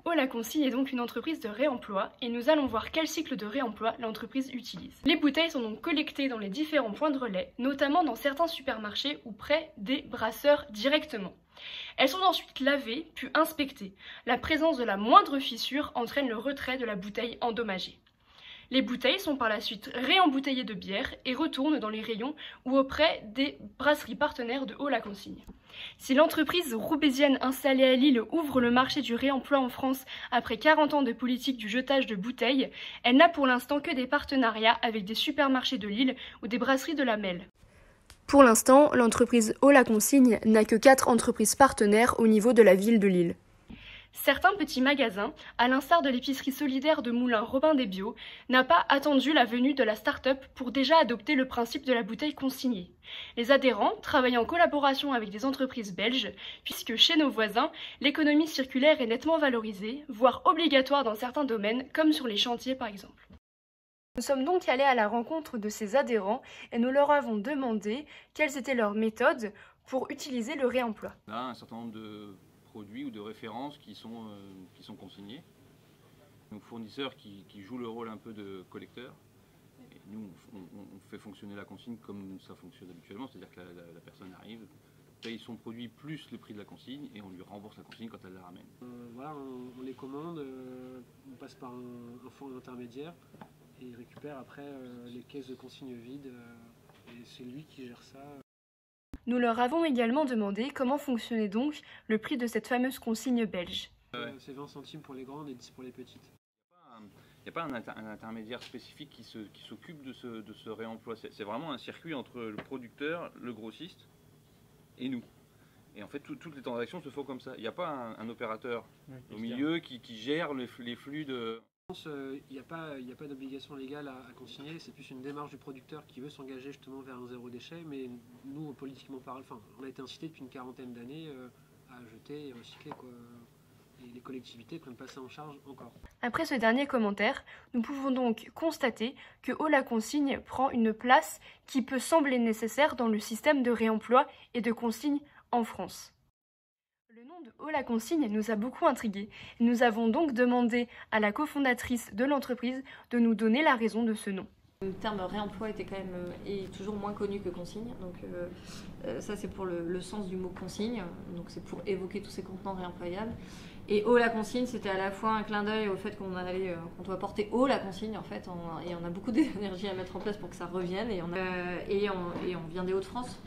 Haut la Consigne est donc une entreprise de réemploi et nous allons voir quel cycle de réemploi l'entreprise utilise. Les bouteilles sont donc collectées dans les différents points de relais, notamment dans certains supermarchés ou près des brasseurs directement. Elles sont ensuite lavées puis inspectées. La présence de la moindre fissure entraîne le retrait de la bouteille endommagée. Les bouteilles sont par la suite réembouteillées de bière et retournent dans les rayons ou auprès des brasseries partenaires de Haut la Consigne. Si l'entreprise roubaisienne installée à Lille ouvre le marché du réemploi en France après 40 ans de politique du jetage de bouteilles, elle n'a pour l'instant que des partenariats avec des supermarchés de Lille ou des brasseries de la Melle. Pour l'instant, l'entreprise Haut la Consigne n'a que 4 entreprises partenaires au niveau de la ville de Lille. Certains petits magasins, à l'instar de l'épicerie solidaire de Moulins Robin des Bio, n'ont pas attendu la venue de la start-up pour déjà adopter le principe de la bouteille consignée. Les adhérents travaillent en collaboration avec des entreprises belges, puisque chez nos voisins, l'économie circulaire est nettement valorisée, voire obligatoire dans certains domaines, comme sur les chantiers par exemple. Nous sommes donc allés à la rencontre de ces adhérents et nous leur avons demandé quelles étaient leurs méthodes pour utiliser le réemploi. On a un certain nombre de produits ou de références qui sont consignés. Nos fournisseurs qui jouent le rôle un peu de collecteur. Et nous, on fait fonctionner la consigne comme ça fonctionne habituellement, c'est-à-dire que la personne arrive, paye son produit plus le prix de la consigne et on lui rembourse la consigne quand elle la ramène. Voilà, on les commande, on passe par un four intermédiaire et il récupère après les caisses de consigne vides et c'est lui qui gère ça. Nous leur avons également demandé comment fonctionnait donc le prix de cette fameuse consigne belge. C'est 20 centimes pour les grandes et 10 pour les petites. Il n'y a pas un intermédiaire spécifique qui s'occupe de ce réemploi. C'est vraiment un circuit entre le producteur, le grossiste et nous. Et en fait, toutes les transactions se font comme ça. Il n'y a pas un opérateur au milieu qui gère les flux de... Il n'y a pas d'obligation légale à consigner, c'est plus une démarche du producteur qui veut s'engager justement vers un zéro déchet, mais nous, politiquement parlant, on a été incité depuis une quarantaine d'années à jeter et recycler, quoi. Et les collectivités ne prennent pas ça en charge encore. Après ce dernier commentaire, nous pouvons donc constater que Haut la Consigne prend une place qui peut sembler nécessaire dans le système de réemploi et de consigne en France. Le nom de Haut la Consigne nous a beaucoup intrigués. Nous avons donc demandé à la cofondatrice de l'entreprise de nous donner la raison de ce nom. Le terme réemploi était quand même est toujours moins connu que consigne, donc ça c'est pour le sens du mot consigne, donc c'est pour évoquer tous ces contenants réemployables. Et haut la consigne, c'était à la fois un clin d'œil au fait qu'on doit porter haut la consigne en fait, et on a beaucoup d'énergie à mettre en place pour que ça revienne, et on vient des Hauts-de-France.